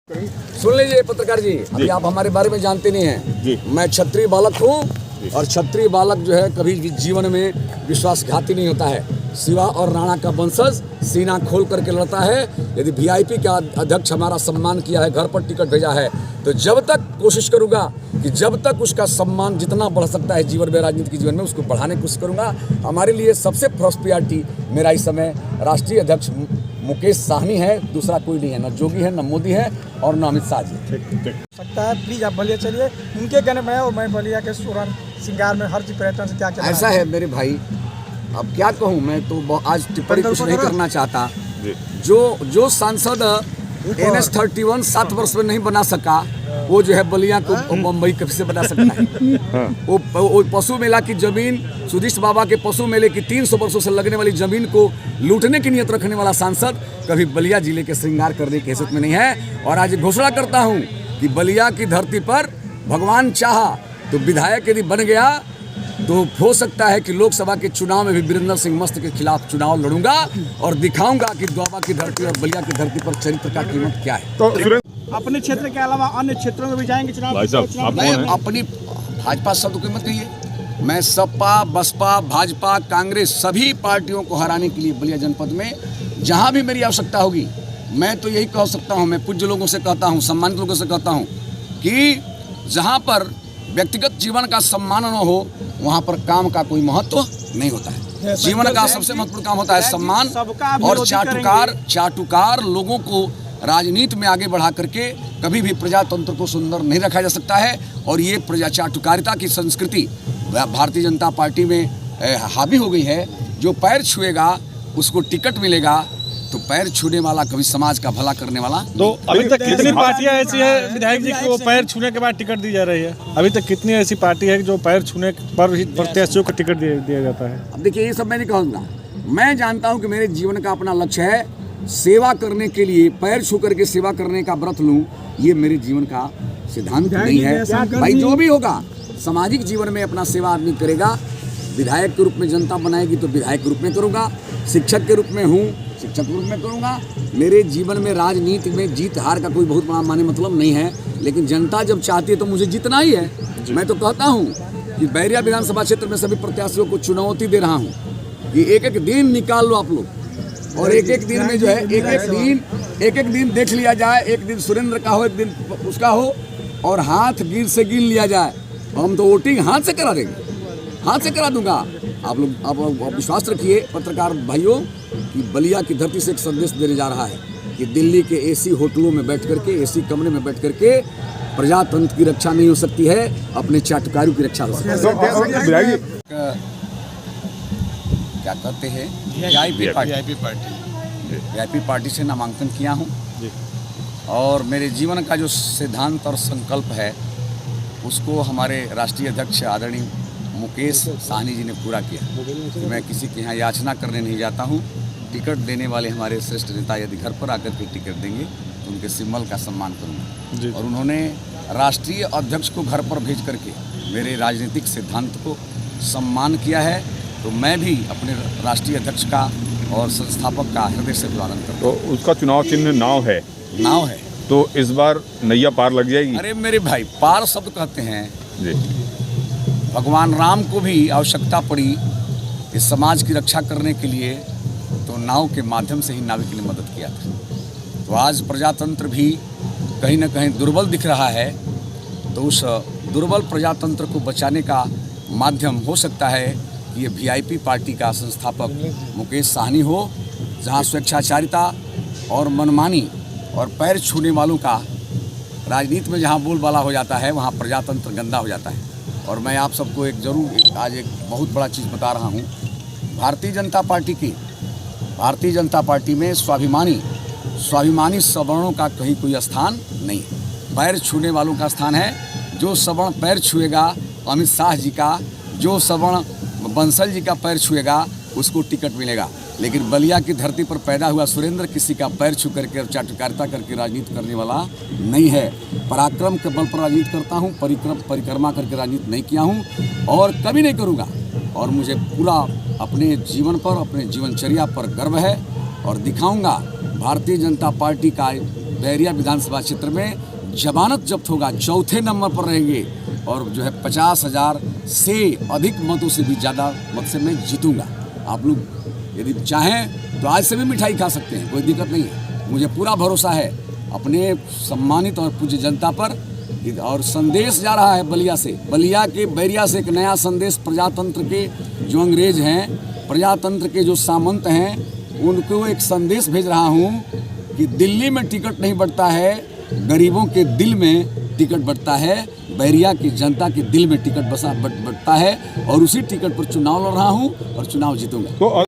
सुन लीजिए पत्रकार जी, अभी आप हमारे बारे में जानते नहीं हैं। मैं क्षत्रिय बालक हूँ और क्षत्रिय बालक जो है कभी भी जीवन में विश्वासघाती नहीं होता है। शिवा और राणा का वंशज सीना खोल करके लड़ता है। यदि वीआईपी का अध्यक्ष हमारा सम्मान किया है, घर पर टिकट भेजा है, तो जब तक कोशिश करूंगा कि जब तक उसका सम्मान जितना बढ़ सकता है जीवन में, राजनीतिक जीवन में, उसको बढ़ाने की कोशिश करूंगा। हमारे लिए सबसे फर्स्ट प्रायोरिटी मेरा इस समय राष्ट्रीय अध्यक्ष मुकेश साहनी है, दूसरा कोई नहीं है, न जोगी है, न मोदी है और न अमित शाह जी। सकता है प्लीज आप बलिया चलिए, उनके कहने में और मैं बलिया के सुरन श्रृंगार में हर चीज पर्यटन से क्या क्या ऐसा है मेरे भाई, अब क्या कहूँ, मैं तो आज टिप्पणी कुछ नहीं करना चाहता। जो सांसद NH-31 7 वर्ष में नहीं बना सका, वो जो है बलिया को मुंबई कब से बना सकता है। वो पशु मेला की जमीन, सुदिष्ट बाबा के पशु मेले की 300 वर्षों से लगने वाली जमीन को लूटने की नियत रखने वाला सांसद कभी बलिया जिले के श्रृंगार करने की हैसियत में नहीं है। और आज घोषणा करता हूँ कि बलिया की धरती पर भगवान चाहा तो विधायक यदि बन गया तो हो सकता है कि लोकसभा के चुनाव में भी वीरेंद्र सिंह मस्त के खिलाफ चुनाव लड़ूंगा और दिखाऊंगा कि द्वाबा की धरती और बलिया की धरती पर चरित्र का कीमत क्या है। तो अपने क्षेत्र के अलावा अन्य क्षेत्रों में भी जाएंगे चुनाव। मैं अपनी भाजपा शब्द की मत कहिए, मैं सपा, बसपा, भाजपा, कांग्रेस सभी पार्टियों को हराने के लिए बलिया जनपद में जहां भी मेरी आवश्यकता होगी, मैं तो यही कह सकता हूं, मैं पूज्य लोगों से कहता हूं, सम्मानित लोगों से कहता हूं कि जहां पर व्यक्तिगत जीवन का सम्मान न हो वहां पर काम का कोई महत्व नहीं होता है। जीवन का सबसे महत्वपूर्ण काम होता है सम्मान। और चाटुकार लोगों को राजनीति में आगे बढ़ा करके कभी भी प्रजातंत्र को सुंदर नहीं रखा जा सकता है। और ये चाटुकारिता की संस्कृति भारतीय जनता पार्टी में हावी हो गई है। जो पैर छुएगा उसको टिकट मिलेगा, तो पैर छूने वाला कभी समाज का भला करने वाला। तो अभी तक कितनी पार्टियां ऐसी है विधायक जी को पैर छूने के बाद टिकट दी जा रही है? अभी तक कितनी ऐसी पार्टी है जो पैर छूने पर प्रत्याशियों को टिकट दिया जाता है? अब देखिए, ये सब मैं नहीं कहूँगा। मैं जानता हूँ कि मेरे जीवन का अपना लक्ष्य है, सेवा करने के लिए पैर छू करके सेवा करने का व्रत लूँ, ये मेरे जीवन का सिद्धांत नहीं है। भाई जो भी होगा, सामाजिक जीवन में अपना सेवा आदमी करेगा। विधायक के रूप में जनता बनाएगी तो विधायक के रूप में करूँगा, शिक्षक के रूप में हूँ शिक्षक के रूप में करूँगा। मेरे जीवन में राजनीति में जीत हार का कोई बहुत बड़ा माने मतलब नहीं है, लेकिन जनता जब चाहती है तो मुझे जीतना ही है। मैं तो कहता हूँ कि बैरिया विधानसभा क्षेत्र में सभी प्रत्याशियों को चुनौती दे रहा हूँ कि एक एक दिन निकाल लो आप लोग, और एक एक दिन में जो है एक एक दिन देख लिया जाए। एक दिन सुरेंद्र का हो, एक दिन उसका हो, और हाथ गिर से गिन लिया जाए। हम तो वोटिंग हाथ से करा देंगे, हाथ से करा दूंगा। आप लोग विश्वास रखिए पत्रकार भाइयों कि बलिया की धरती से एक संदेश देने जा रहा है कि दिल्ली के एसी होटलों में बैठ करके, एसी कमरे में बैठ करके प्रजातंत्र की रक्षा नहीं हो सकती है, अपने चाटुकारों की रक्षा हो सकती है। क्या कहते हैं, वीआईपी पार्टी से नामांकन किया हूँ और मेरे जीवन का जो सिद्धांत और संकल्प है उसको हमारे राष्ट्रीय अध्यक्ष आदरणीय मुकेश साहनी जी ने पूरा किया कि मैं किसी के यहाँ याचना करने नहीं जाता हूँ। टिकट देने वाले हमारे श्रेष्ठ नेता यदि घर पर आकर के टिकट देंगे तो उनके सिंबल का सम्मान करूँगा। और उन्होंने राष्ट्रीय अध्यक्ष को घर पर भेज करके मेरे राजनीतिक सिद्धांत को सम्मान किया है, तो मैं भी अपने राष्ट्रीय अध्यक्ष का और संस्थापक का हृदय से अभिवादन करता हूँ। तो उसका चुनाव चिन्ह नाव है। तो इस बार नैया पार लग जाएगी? अरे मेरे भाई, पार शब्द कहते हैं जी। भगवान राम को भी आवश्यकता पड़ी इस समाज की रक्षा करने के लिए, तो नाव के माध्यम से ही नाविक ने मदद किया था। तो आज प्रजातंत्र भी कहीं ना कहीं दुर्बल दिख रहा है, तो उस दुर्बल प्रजातंत्र को बचाने का माध्यम हो सकता है कि ये वीआईपी पार्टी का संस्थापक मुकेश साहनी हो, जहाँ स्वेच्छाचारिता और मनमानी और पैर छूने वालों का राजनीति में जहाँ बोलबाला हो जाता है, वहाँ प्रजातंत्र गंदा हो जाता है। और मैं आप सबको आज एक बहुत बड़ा चीज़ बता रहा हूँ। भारतीय जनता पार्टी में स्वाभिमानी सवर्णों का कहीं कोई स्थान नहीं है। पैर छूने वालों का स्थान है। जो सवर्ण पैर छुएगा अमित शाह जी का, जो सवर्ण बंसल जी का पैर छुएगा उसको टिकट मिलेगा। लेकिन बलिया की धरती पर पैदा हुआ सुरेंद्र किसी का पैर छू करके और चाटुकारिता करके राजनीति करने वाला नहीं है। पराक्रम के बल पर राजनीति करता हूँ, परिक्रमा करके राजनीति नहीं किया हूँ और कभी नहीं करूँगा। और मुझे पूरा अपने जीवन पर, अपने जीवनचर्या पर गर्व है और दिखाऊंगा भारतीय जनता पार्टी का बैरिया विधानसभा क्षेत्र में जमानत जब्त होगा, चौथे नंबर पर रहेंगे और जो है 50,000 से अधिक मतों से भी ज़्यादा मत से मैं जीतूंगा। आप लोग यदि चाहें तो आज से भी मिठाई खा सकते हैं, कोई दिक्कत नहीं है। मुझे पूरा भरोसा है अपने सम्मानित और पूज्य जनता पर। और संदेश जा रहा है बलिया से, बलिया के बैरिया से एक नया संदेश प्रजातंत्र के जो अंग्रेज हैं, प्रजातंत्र के जो सामंत हैं, उनको एक संदेश भेज रहा हूँ कि दिल्ली में टिकट नहीं बढ़ता है, गरीबों के दिल में टिकट बढ़ता है, बैरिया की जनता के दिल में टिकट बढ़ता है और उसी टिकट पर चुनाव लड़ रहा हूँ और चुनाव जीतूंगा।